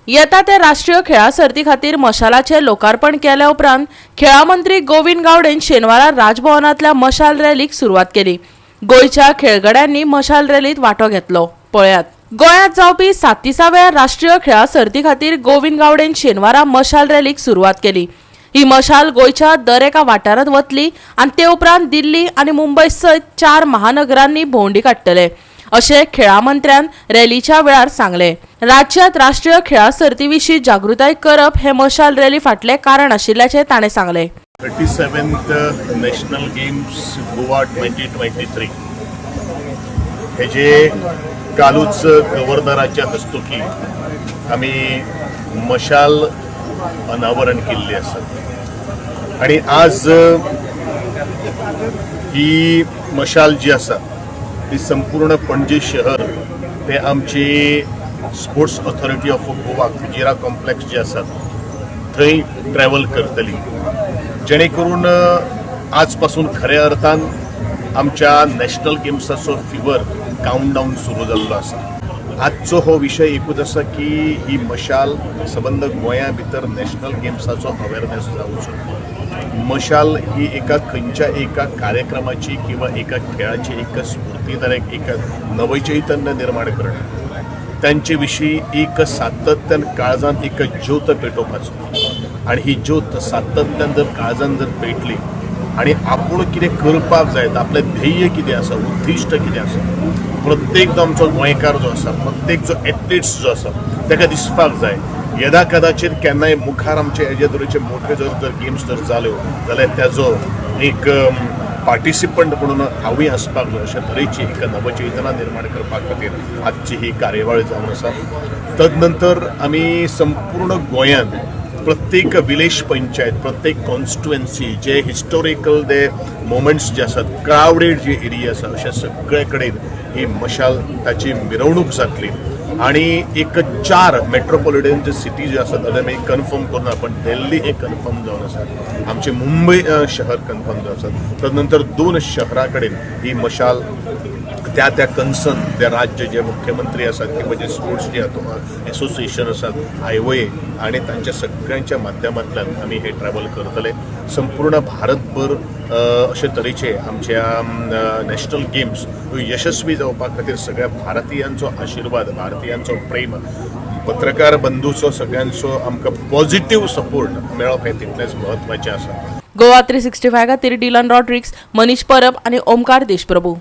येता ते राष्ट्रीय खेळा सर्ती खातीर मशालाचे लोकार्पण केल्या उपरांत खेळा मंत्री गोविंद गावडेन शेनवारा राजभवनातल्या मशाल रॅलीक सुरवात केली। गोयच्या खेळगड्यांनी मशाल रॅलीत वांटो घेतलो। पळयात गोंयांत जावपी 37व्या राष्ट्रीय खेळा सर्ती खातीर गोविंद गावडेन शेनवारा मशाल रॅलीक सुरवात केली। ही मशाल गोयच्या दर एका वाठारांत वतली आनी ते उपरांत दिल्ली आनी मुंबय सयत 4 महानगरांनी भोंवडी काडटले अशें खेळा मंत्र्यान रॅलीच्या वेळार सांगले। राज्यांत राष्ट्रीय खेळा सर्ती विशीं जागृताय करप हे मशाल रॅली फाटले कारण आशिल्ल्याचें ताणें सांगले। 37th नॅशनल गेम्स गोवा 2023 हेजे कालूच गव्हर्नराच्या हस्तुकी आमी मशाल अनावरण केल्ली आसा आणि आज ही मशाल जी आसा ती संपूर्ण पणजी शहर ते आमची sports authority of Goa Kujira complex जे आसा थंय ट्रॅव्हल करतली, जेणे करून आज पासून खऱ्या अर्थान आमच्या नॅशनल गेम्साचो फीवर काउंटडाऊन सुरू जाल्लो आसा। आजचो हो विषय एकूच आसा की ही मशाल सबंद गोंया भितर नॅशनल गेम्साचो अवेरनेस जावचो। मशाल ही एका खंयच्या एका कार्यक्रमाची किंवा एका खेळाची एका स्फूर्तीदायक एका नवचैतन्य निर्माण करणे त्यांचे विशीं एक सातत्यान काळजांत एक ज्योत पेटोवपाचो आणि ही ज्योत सातत्यान जर काळजांत जर पेटली आणि आपूण कितें करपाक जाय आपलें ध्येय कितें आसा उद्दिश्ट कितें आसा प्रत्येक जो आमचो गोंयकार जो आसा प्रत्येक जो एथलीट्स जो आसा ताका दिसपाक जाय येदा कदाचित केन्नाय मुखार आमचे हेजे तरेचे मोठे जर गेम्स जर जाल्यो जाल्यार ताजो एक पार्टिसिपंट म्हणून हांवूय आसपाक जाय अशा तरेची एक नवचेतना निर्माण करपा खातीर आजची ही कार्यावळ जावन आसा। तदनंतर आमी संपूर्ण गोंयांत प्रत्येक विलेज पंचायत प्रत्येक कॉन्स्टिट्युएन्सी जे हिस्टोरिकल दे मोमेंट्स जे आसात क्रावडेड जे एरिया आसा अशा सगळे कडेन ही मशाल ताची मिरवणूक जातली आणि एक 4 मेट्रोपॉलिटन जे सिटी जे आसात अजून आमी कन्फर्म करून पण दिल्ली हे कन्फर्म जावन आसा, आमचे मुंबय शहर कन्फर्म जावन आसा। तदनंतर 2 शहरां कडेन ही मशाल त्या कन्सर्न ते राज्य जे मुख्यमंत्री आसात किंवा जे स्पोर्ट्स जे एसोसिएशन आसात हायवे आणि तांच्या सगळ्यांच्या माध्यमांतल्यान आमी हे ट्रॅव्हल करतले। संपूर्ण भारतभर अशे तरेचे आमच्या नॅशनल गेम्स यशस्वी जावपा खातीर सगळ्या भारतीयांचो आशिर्वाद भारतीयांचो प्रेम पत्रकार बंधूचो सगळ्यांचो आमकां पॉझिटिव्ह सपोर्ट मेळप हे तितलेंच म्हत्वाचें आसा। गोवा 365 खातीर डिलन रॉड्रिक्स, मनीष परब आनी ओमकार देशप्रभू।